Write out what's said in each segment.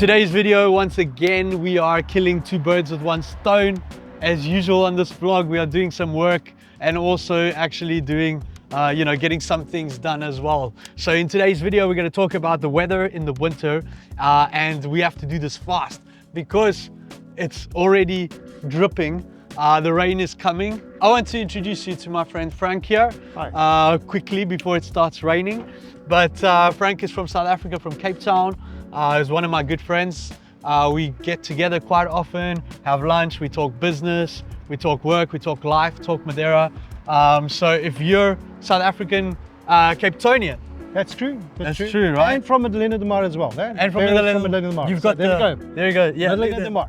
In today's video, once again, we are killing two birds with one stone. As usual on this vlog, we are doing some work and also actually doing, getting some things done as well. So in today's video, we're going to talk about the weather in the winter, and we have to do this fast because it's already dripping. The rain is coming. I want to introduce you to my friend Frank here. Hi. Quickly before it starts raining. But Frank is from South Africa, from Cape Town. He's one of my good friends. We get together quite often, have lunch, we talk business, we talk work, we talk life, talk Madeira. So if you're South African, Cape Townian. That's true. That's true, right? And from Madeleine de Mar as well. Eh? And from Madeleine de Mar. You've got there the, we go. There you go. Yeah. Madeleine de Mar.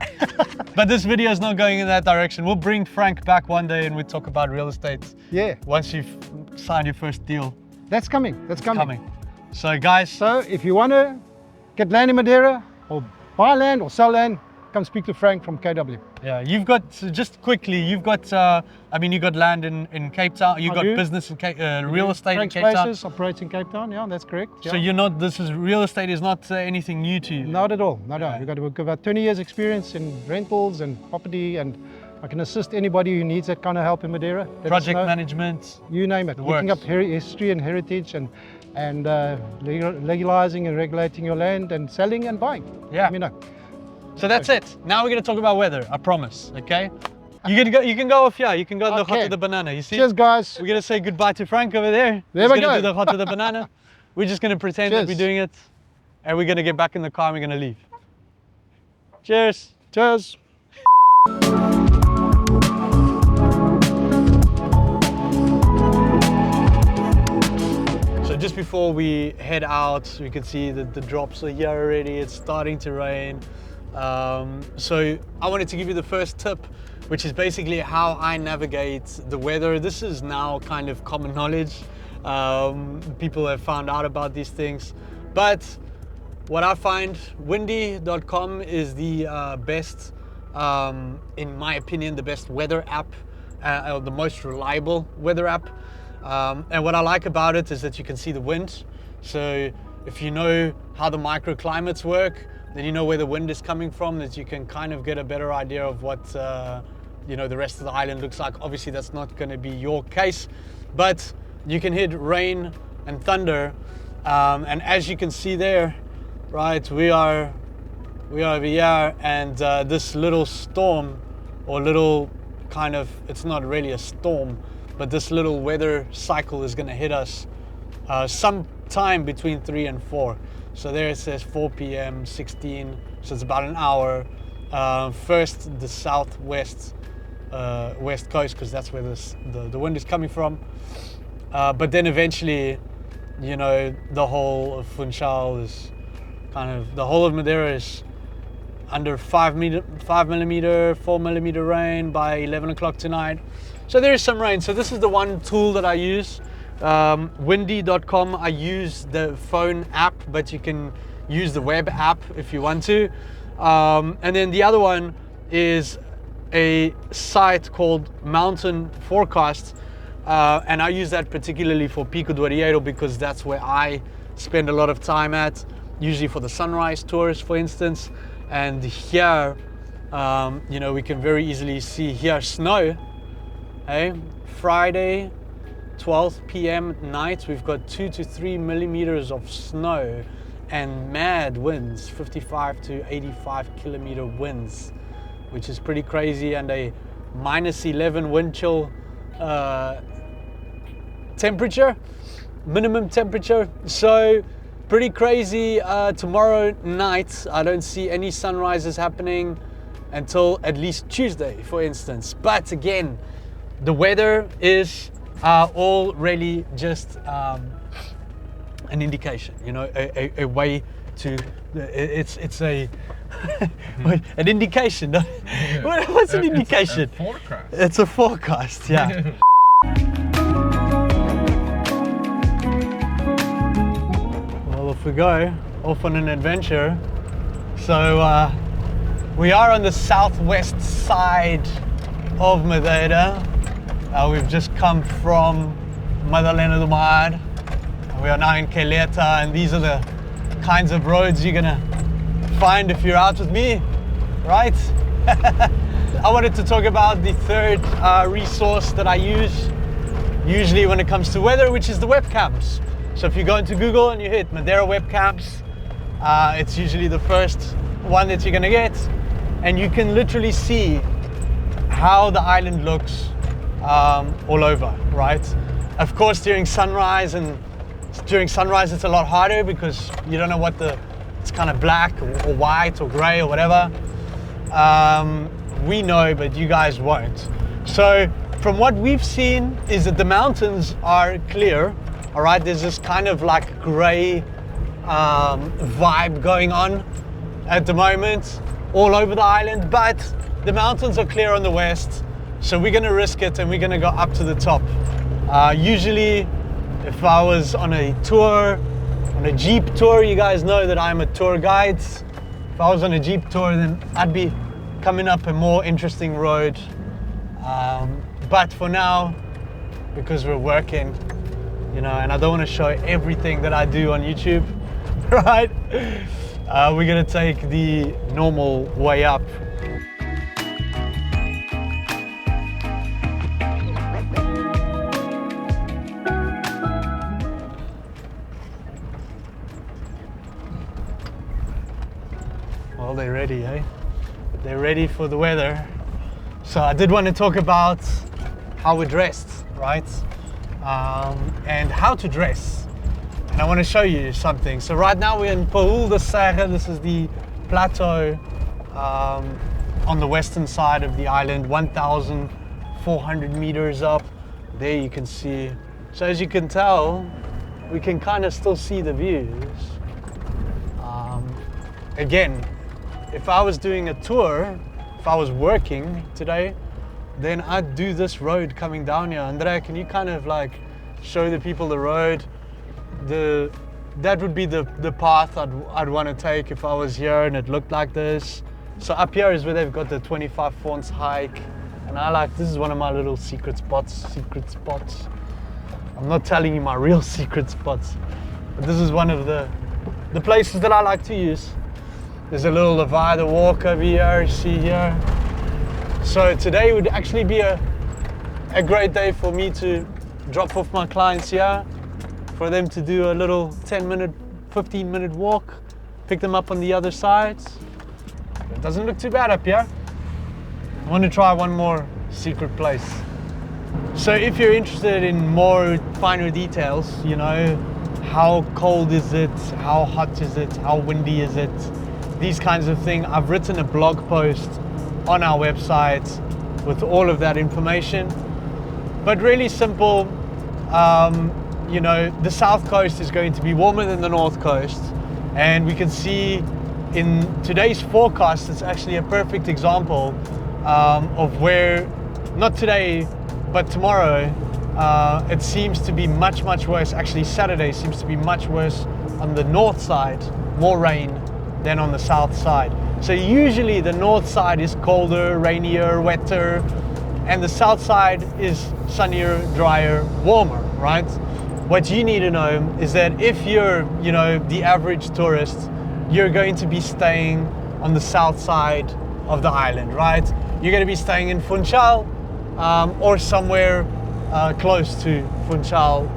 But this video is not going in that direction. We'll bring Frank back one day and we'll talk about real estate. Yeah. Once you've signed your first deal. That's coming. That's coming. So guys. So if you want to get land in Madeira or buy land or sell land, come speak to Frank from KW. Yeah, you've got, just quickly, you've got, you got land in Cape Town, you've got business in real estate Frank's in Cape Town. Places operates in Cape Town, yeah, that's correct. Yeah. So you're not, real estate is not anything new to you? Not at all, not at all. We've got about 20 years experience in rentals and property, and I can assist anybody who needs that kind of help in Madeira. Project management. You name it, looking up history and heritage and legalizing and regulating your land and selling and buying. Yeah. Let me know. So that's it. Now we're going to talk about weather, I promise, okay? You can go off here, you can go to the hot of the banana, you see? Cheers, guys. We're going to say goodbye to Frank over there. There we go. He's going to do the hot of the banana. We're just going to pretend that we're doing it, and we're going to get back in the car and we're going to leave. Cheers. Cheers. Just before we head out, we can see that the drops are here already. It's starting to rain. So I wanted to give you the first tip, which is basically how I navigate the weather. This is now kind of common knowledge. People have found out about these things. But what I find, windy.com is the best, in my opinion, the best weather app, or the most reliable weather app. And what I like about it is that you can see the wind. So if you know how the microclimates work, then you know where the wind is coming from, that you can kind of get a better idea of what the rest of the island looks like. Obviously that's not going to be your case, but you can hit rain and thunder, and as you can see there, right, we are over here, and this little storm, or little kind of, it's not really a storm, but this little weather cycle is going to hit us sometime between 3 and 4. So there it says 4 p.m. 16, so it's about an hour. First the southwest west coast, because that's where the wind is coming from. But then eventually, the whole of Funchal is the whole of Madeira is under 4 millimeter rain by 11 o'clock tonight. So there is some rain. So this is the one tool that I use, windy.com. I use the phone app, but you can use the web app if you want to. And then the other one is a site called Mountain Forecast, and I use that particularly for Pico do Arieiro because that's where I spend a lot of time at, usually for the sunrise tours, for instance. And here, we can very easily see here snow. Hey, Friday, 12 p.m. night, we've got 2 to 3 millimeters of snow and mad winds, 55 to 85 kilometer winds, which is pretty crazy, and a -11 wind chill temperature, minimum temperature. So pretty crazy. Tomorrow night, I don't see any sunrises happening until at least Tuesday, for instance. But again, the weather is all really just an indication, a way to, it's a, an indication. What's an indication? It's a forecast. It's a forecast, yeah. Well, off we go, off on an adventure. So we are on the southwest side of Madeira. We've just come from Madeleine de Mar. We are now in Caleta, and these are the kinds of roads you're gonna find if you're out with me, right? I wanted to talk about the third resource that I use usually when it comes to weather, which is the webcams. So if you go into Google and you hit Madeira webcams, it's usually the first one that you're gonna get, and you can literally see how the island looks all over, right? Of course, during sunrise it's a lot harder because you don't know what it's kind of black or white or gray or whatever. We know, but you guys won't. So from what we've seen is that the mountains are clear, all right? There's this kind of like gray vibe going on at the moment all over the island, but the mountains are clear on the west, so we're gonna risk it and we're gonna go up to the top. Usually if I was on a tour, on a Jeep tour, you guys know that I'm a tour guide. If I was on a Jeep tour, then I'd be coming up a more interesting road. But for now, because we're working, you know, and I don't want to show everything that I do on YouTube, right? We're gonna take the normal way up. Well, they're ready, eh? They're ready for the weather. So I did want to talk about how we're dressed, right? And how to dress. And I want to show you something. So right now we're in Paul de Serra. This is the plateau on the western side of the island, 1,400 meters up. There you can see. So as you can tell, we can kind of still see the views. Again, if I was doing a tour, if I was working today, then I'd do this road coming down here. Andrea, can you kind of like show the people the road? That would be the path I'd want to take if I was here and it looked like this. So up here is where they've got the 25 Fawns hike, and this is one of my little secret spots. I'm not telling you my real secret spots, but this is one of the places that I like to use. There's a little divider walk over here, you see here. So today would actually be a great day for me to drop off my clients here, for them to do a little 10-minute, 15-minute walk, pick them up on the other side. It doesn't look too bad up here. I want to try one more secret place. So if you're interested in more finer details, you know, how cold is it, how hot is it, how windy is it, these kinds of things, I've written a blog post on our website with all of that information. But really simple, you know, the south coast is going to be warmer than the north coast, and we can see in today's forecast, it's actually a perfect example of where, not today, but tomorrow, it seems to be much worse. Actually, Saturday seems to be much worse on the north side, more rain than on the south side. So usually the north side is colder, rainier, wetter, and the south side is sunnier, drier, warmer, right? What you need to know is that if you're, you know, the average tourist, you're going to be staying on the south side of the island, right? You're going to be staying in Funchal or somewhere close to Funchal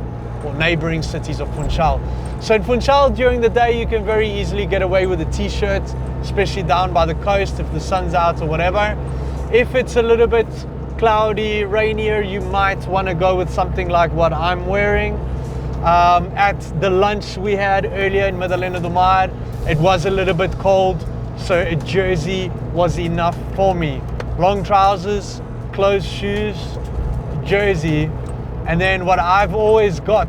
or neighboring cities of Funchal. So in Funchal during the day you can very easily get away with a t-shirt, especially down by the coast if the sun's out or whatever. If it's a little bit cloudy, rainier, you might want to go with something like what I'm wearing. At the lunch we had earlier in Madalena do Mar, it was a little bit cold, so a jersey was enough for me. Long trousers, closed shoes, jersey, and then what I've always got,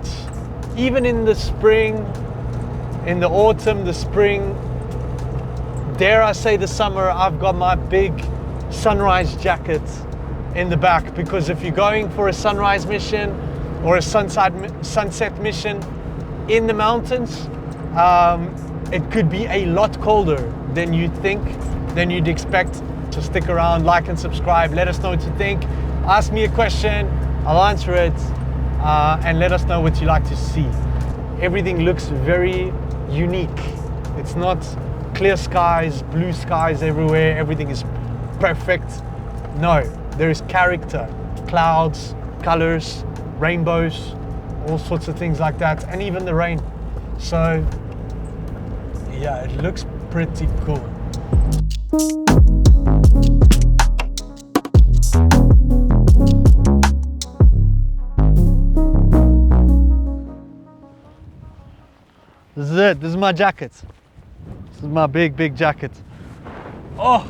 even in the spring, in the autumn, the spring, dare I say the summer, I've got my big sunrise jacket in the back, because if you're going for a sunrise mission or a sunset mission in the mountains, it could be a lot colder than you'd think, than you'd expect. So stick around, like and subscribe, let us know what you think, ask me a question, I'll answer it, and let us know what you like to see. Everything looks very unique. It's not clear skies, blue skies everywhere, everything is perfect. No, there is character, clouds, colors, rainbows, all sorts of things like that, and even the rain. So yeah, it looks pretty cool. This is it. This is my jacket. This is my big jacket. Oh,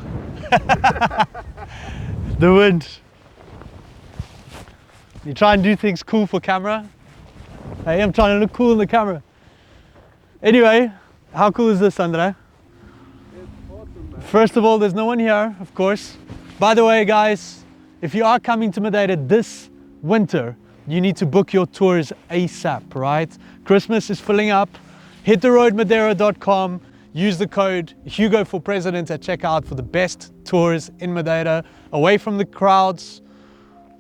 the wind. You try and do things cool for camera. Hey, I'm trying to look cool in the camera. Anyway, how cool is this, Andre? It's awesome, man. First of all, there's no one here, of course. By the way, guys, if you are coming to Madeira this winter, you need to book your tours ASAP, right? Christmas is filling up. Hit the road madeira.com. Use the code Hugo for President at checkout for the best tours in Madeira, away from the crowds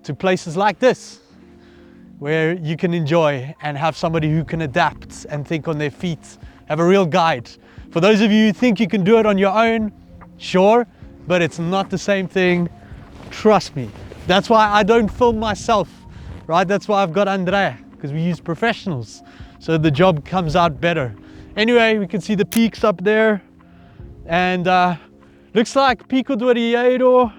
to places like this, where you can enjoy and have somebody who can adapt and think on their feet, have a real guide. For those of you who think you can do it on your own, sure, but it's not the same thing, trust me. That's why I don't film myself, right? That's why I've got Andrea, because we use professionals, so the job comes out better. Anyway, we can see the peaks up there, and looks like Pico do Arieiro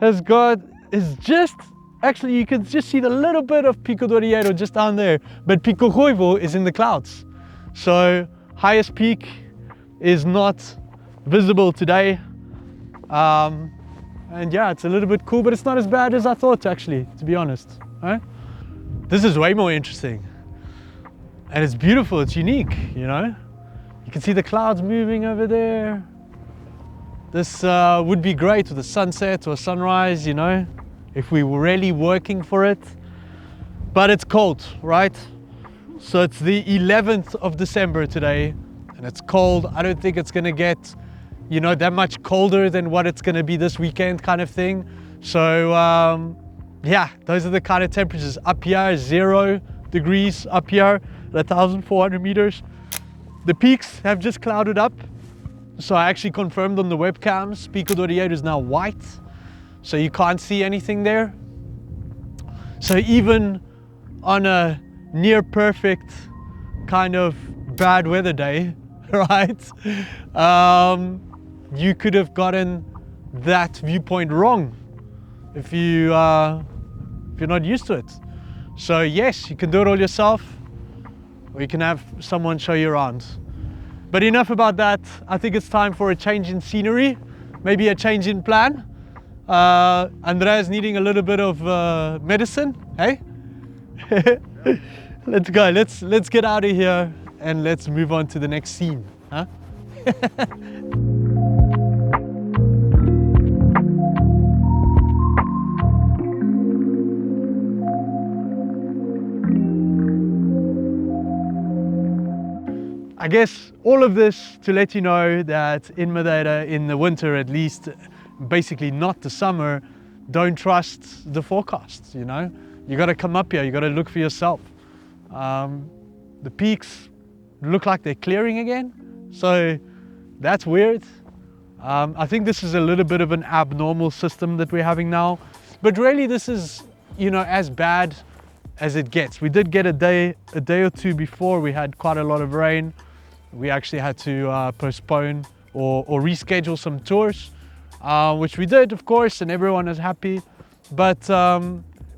is just, actually you can just see the little bit of Pico do Arieiro just down there, but Pico Goivo is in the clouds. So highest peak is not visible today. And yeah, it's a little bit cool, but it's not as bad as I thought, actually, to be honest. Right? This is way more interesting. And it's beautiful, it's unique, you know? You can see the clouds moving over there. This would be great with a sunset or a sunrise, you know, if we were really working for it. But it's cold, right? So it's the 11th of December today, and it's cold. I don't think it's gonna get, you know, that much colder than what it's gonna be this weekend kind of thing. So yeah, those are the kind of temperatures. Up here, 0 degrees up here at 1,400 meters. The peaks have just clouded up. So I actually confirmed on the webcams, Pico do Arieiro is now white. So you can't see anything there. So even on a near perfect kind of bad weather day, right? You could have gotten that viewpoint wrong if you're not used to it. So yes, you can do it all yourself, or you can have someone show you around. But enough about that. I think it's time for a change in scenery, maybe a change in plan. Andrea's needing a little bit of medicine, hey? Let's go, let's get out of here and let's move on to the next scene, huh? I guess all of this to let you know that in Madeira, in the winter at least, basically not the summer, don't trust the forecasts, you know? You gotta come up here, you gotta look for yourself. The peaks look like they're clearing again, so that's weird. I think this is a little bit of an abnormal system that we're having now, but really this is, you know, as bad as it gets. We did get a day or two before we had quite a lot of rain. We actually had to postpone or reschedule some tours, which we did, of course, and everyone is happy, but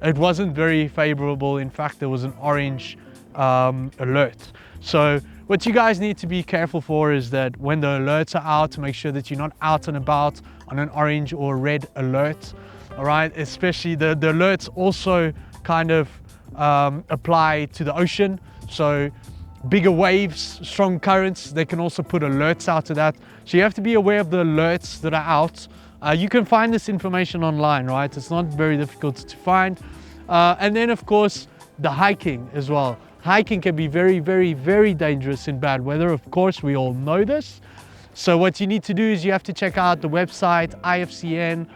it wasn't very favorable. In fact, there was an orange alert. So what you guys need to be careful for is that when the alerts are out, to make sure that you're not out and about on an orange or red alert, all right? Especially the alerts also kind of apply to the ocean. So bigger waves, strong currents, they can also put alerts out to that. So you have to be aware of the alerts that are out. You can find this information online, right? It's not very difficult to find. And then of course, the hiking as well. Hiking can be very, very, very dangerous in bad weather. Of course, we all know this. So what you need to do is you have to check out the website, IFCN,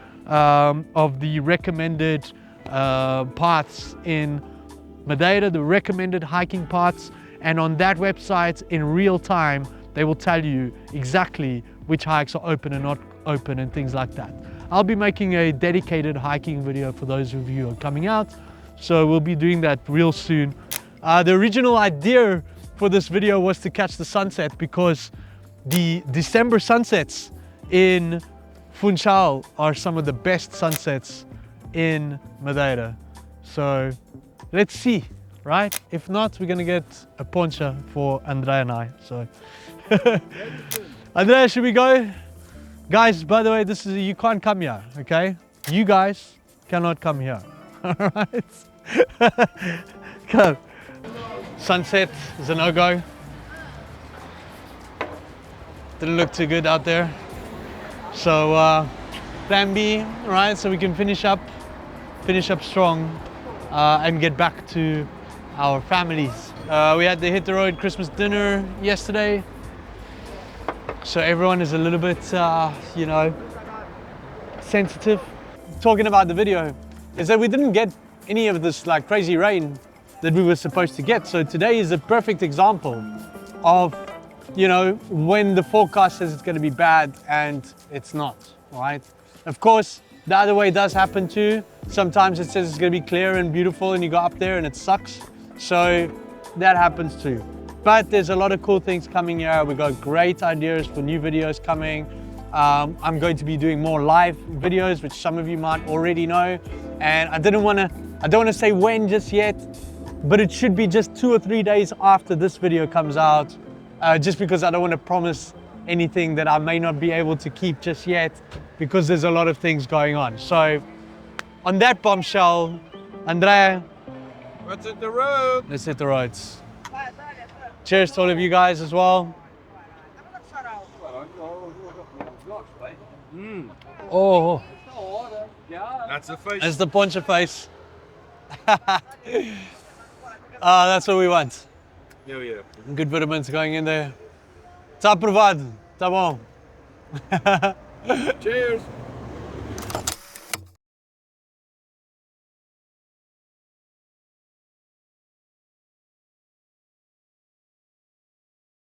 of the recommended paths in Madeira, the recommended hiking paths. And on that website, in real time, they will tell you exactly which hikes are open and not open and things like that. I'll be making a dedicated hiking video for those of you who are coming out, so we'll be doing that real soon. The original idea for this video was to catch the sunset, because the December sunsets in Funchal are some of the best sunsets in Madeira. So let's see, right? If not, we're gonna get a poncha for Andrea and I. So Andrea, should we go? Guys, by the way, this is, you can't come here, okay? You guys cannot come here. All right? Go. Sunset is a no-go. Didn't look too good out there. So plan B, right? So we can finish up strong and get back to our families. We had the Hit the Road Christmas dinner yesterday. So everyone is a little bit, you know, sensitive. Talking about the video, is that we didn't get any of this like crazy rain that we were supposed to get. So today is a perfect example of, you know, when the forecast says it's going to be bad and it's not, right? Of course, the other way does happen too. Sometimes it says it's going to be clear and beautiful and you go up there and it sucks. So that happens too. But there's a lot of cool things coming here. We've got great ideas for new videos coming. I'm going to be doing more live videos, which some of you might already know. And I don't want to say when just yet, but it should be just 2 or 3 days after this video comes out, just because I don't want to promise anything that I may not be able to keep just yet, because there's a lot of things going on. So on that bombshell, Andrea, Let's hit the road. let's hit the roads. Cheers to all of you guys as well. Oh, That's the face. that's the poncha face. That's what we want. Yeah, yeah. Good vitamins going in there. Tá aprovado, tá bom. Cheers.